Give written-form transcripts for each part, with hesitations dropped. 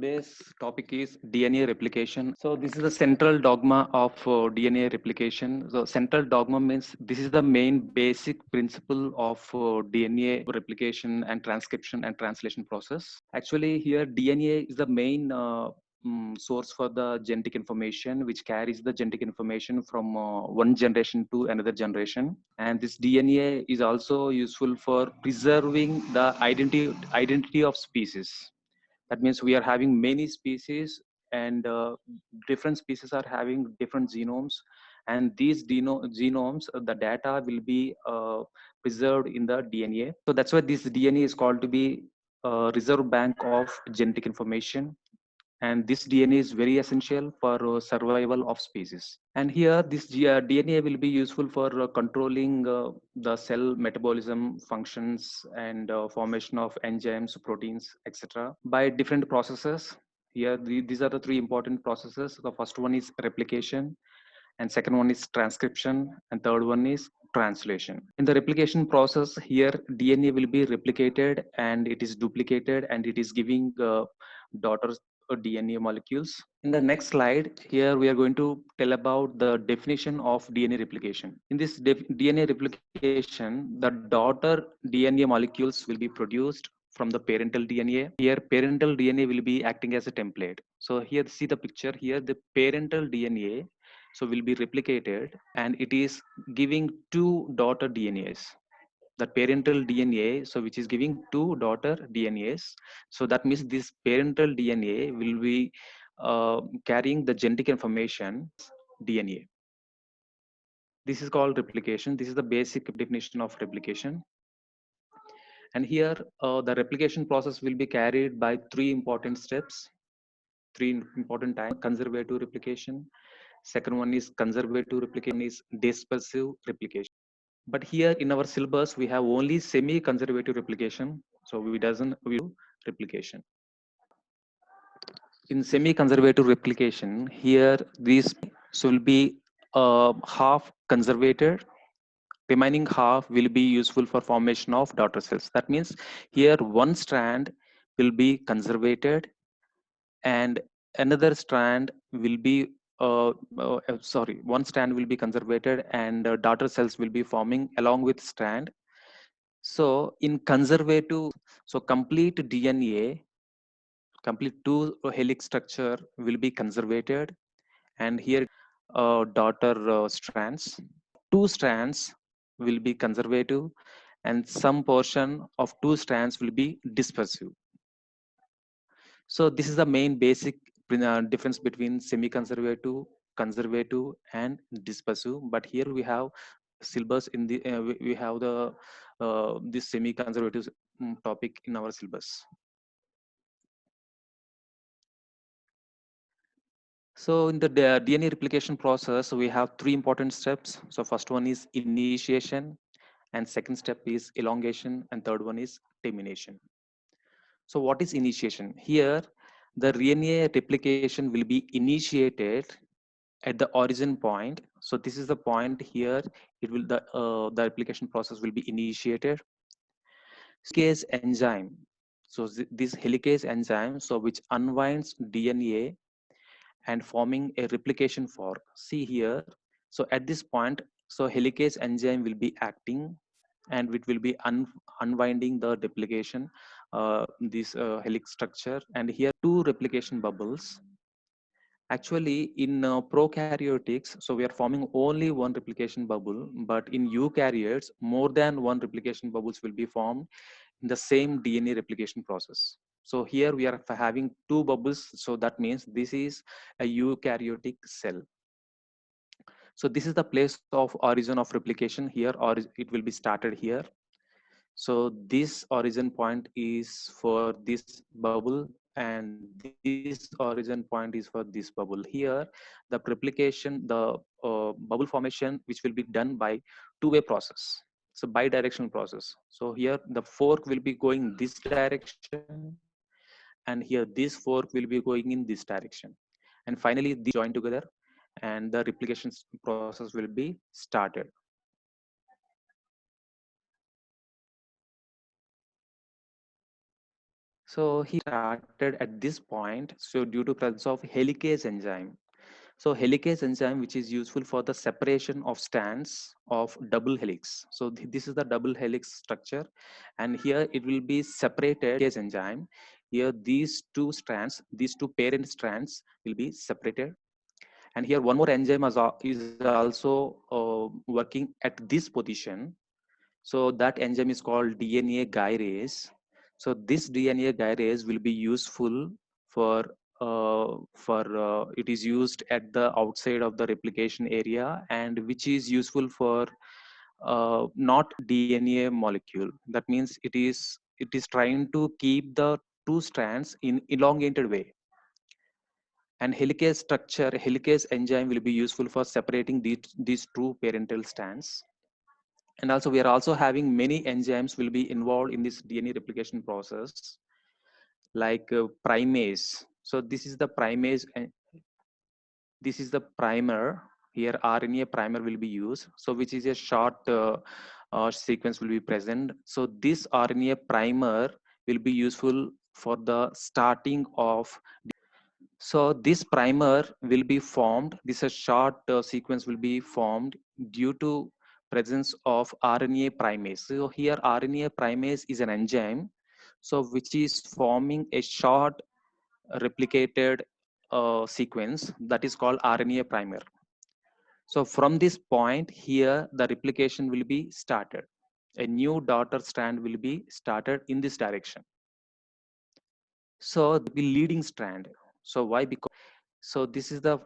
today's topic is DNA replication. So this is the central dogma of DNA replication. So central dogma means this is the main basic principle of DNA replication and transcription and translation process. Actually, here DNA is the main source for the genetic information, which carries the genetic information from one generation to another generation. And this DNA is also useful for preserving the identity of species. That means we are having many species, and different species are having different genomes, and these genomes, the data will be preserved in the DNA. So that's why this DNA is called to be a reserve bank of genetic information, and this DNA is very essential for survival of species. And here this DNA will be useful for controlling the cell metabolism functions and formation of enzymes, proteins, etc. by different processes. Here these are the three important processes. The first one is replication, and second one is transcription, and third one is translation. In the replication process, here DNA will be replicated and it is duplicated and it is giving daughter DNA molecules. In the next slide, here we are going to tell about the definition of DNA replication. In this DNA replication, the daughter DNA molecules will be produced from the parental DNA. Here parental DNA will be acting as a template. So here see the picture here, the parental DNA so will be replicated, and it is giving two daughter DNAs. The parental DNA, so which is giving two daughter DNAs. So that means this parental DNA will be carrying the genetic information DNA. This is called replication. This is the basic definition of replication. And here the replication process will be carried by three important steps, three important types: conservative replication, second one is conservative replication, is dispersive replication. But here in our syllabus we have only semi-conservative replication, so we do replication. In semi-conservative replication, here these so will be half conservated, remaining half will be useful for formation of daughter cells. That means here one strand will be conservated and another strand will be one strand will be conservated and daughter cells will be forming along with strand. So in conservative, so complete DNA, complete two helix structure will be conservated, and here daughter strands, two strands will be conservative and some portion of two strands will be dispersive. So this is the main basic difference between semi-conservative, conservative, and dispersive. But here we have syllabus in the we have the this semi-conservative topic in our syllabus. So in the DNA replication process, we have three important steps. So first one is initiation, and second step is elongation, and third one is termination. So what is initiation? Here, the DNA replication will be initiated at the origin point. So this is the point here. It will the replication process will be initiated. Helicase enzyme. So this helicase enzyme, so which unwinds DNA and forming a replication fork. See here. So at this point, so helicase enzyme will be acting and it will be unwinding the replication, this helix structure. And here two replication bubbles. Actually, in prokaryotics, so we are forming only one replication bubble, but in eukaryotes, more than one replication bubbles will be formed in the same DNA replication process. So here we are having two bubbles, so that means this is a eukaryotic cell. So this is the place of origin of replication here, or it will be started here. So this origin point is for this bubble and this origin point is for this bubble. Here, the replication, the bubble formation, which will be done by two-way process. So bi-directional process. So here the fork will be going this direction and here this fork will be going in this direction. And finally, these join together and the replication process will be started. So he started at this point. So due to presence of helicase enzyme. So helicase enzyme, which is useful for the separation of strands of double helix. So this is the double helix structure, and here it will be separated helicase enzyme. Here these two strands, these two parent strands will be separated. And here one more enzyme is also working at this position. So that enzyme is called DNA gyrase. So this DNA gyrase will be useful for it is used at the outside of the replication area, and which is useful for not DNA molecule. That means it is trying to keep the two strands in elongated way. And helicase structure, helicase enzyme will be useful for separating these two parental strands. And also we are also having many enzymes will be involved in this DNA replication process, like primase. So this is the primase, and this is the primer. Here RNA primer will be used, so which is a short sequence will be present. So this RNA primer will be useful for the starting of. So this primer will be formed. This a short sequence will be formed due to presence of RNA primase. So here RNA primase is an enzyme, so which is forming a short replicated sequence that is called RNA primer. So from this point here, the replication will be started. A new daughter strand will be started in this direction. So the leading strand. So why? Because so this is the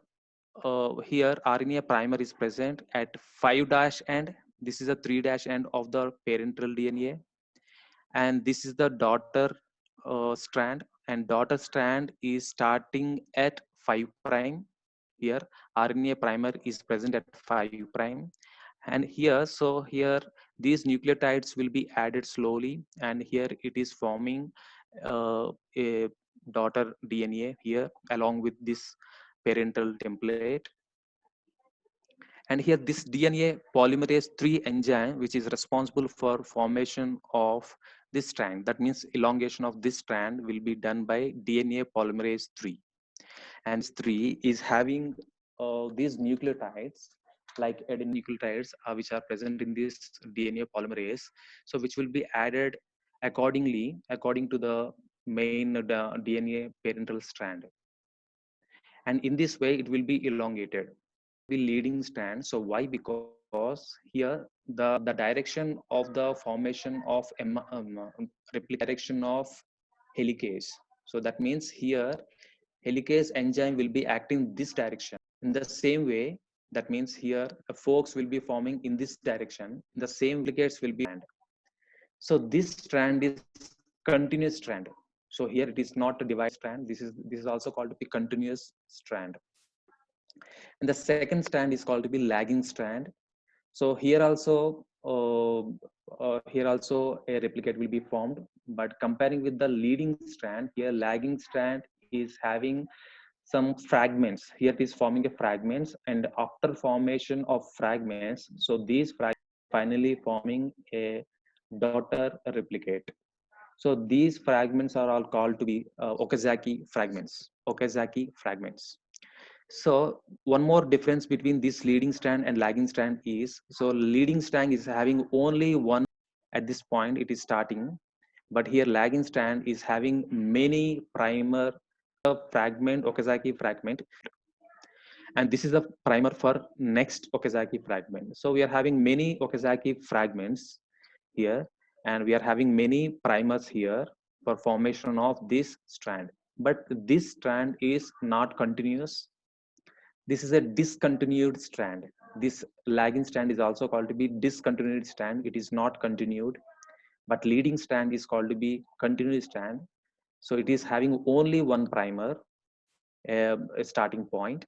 here RNA primer is present at 5' end. This is a 3' end of the parental DNA, and this is the daughter strand, and daughter strand is starting at 5'. Here RNA primer is present at 5', and here, so here these nucleotides will be added slowly, and here it is forming a daughter DNA here along with this parental template. And here this DNA polymerase 3 enzyme, which is responsible for formation of this strand. That means elongation of this strand will be done by DNA polymerase 3. And 3 is having these nucleotides, like adenine nucleotides, which are present in this DNA polymerase. So which will be added accordingly, according to the main DNA parental strand. And in this way, it will be elongated. Be leading strand. So why? Because here the direction of the formation of direction of helicase. So that means here helicase enzyme will be acting this direction. In the same way, that means here forks will be forming in this direction. The same helicates will be. So this strand is continuous strand. So here it is not a divided strand. This is also called to be continuous strand. And the second strand is called to be lagging strand. So here also a replicate will be formed, but comparing with the leading strand, here lagging strand is having some fragments. Here it is forming a fragments, and after formation of fragments, so these fragments finally forming a daughter replicate. So these fragments are all called to be Okazaki fragments. Okazaki fragments. So one more difference between this leading strand and lagging strand is, so leading strand is having only one at this point, it is starting, but here lagging strand is having many primer fragment, Okazaki fragment, and this is the primer for next Okazaki fragment. So we are having many Okazaki fragments here, and we are having many primers here for formation of this strand. But this strand is not continuous. This is a discontinued strand. This lagging strand is also called to be discontinued strand. It is not continued, but leading strand is called to be continuous strand. So it is having only one primer, a starting point,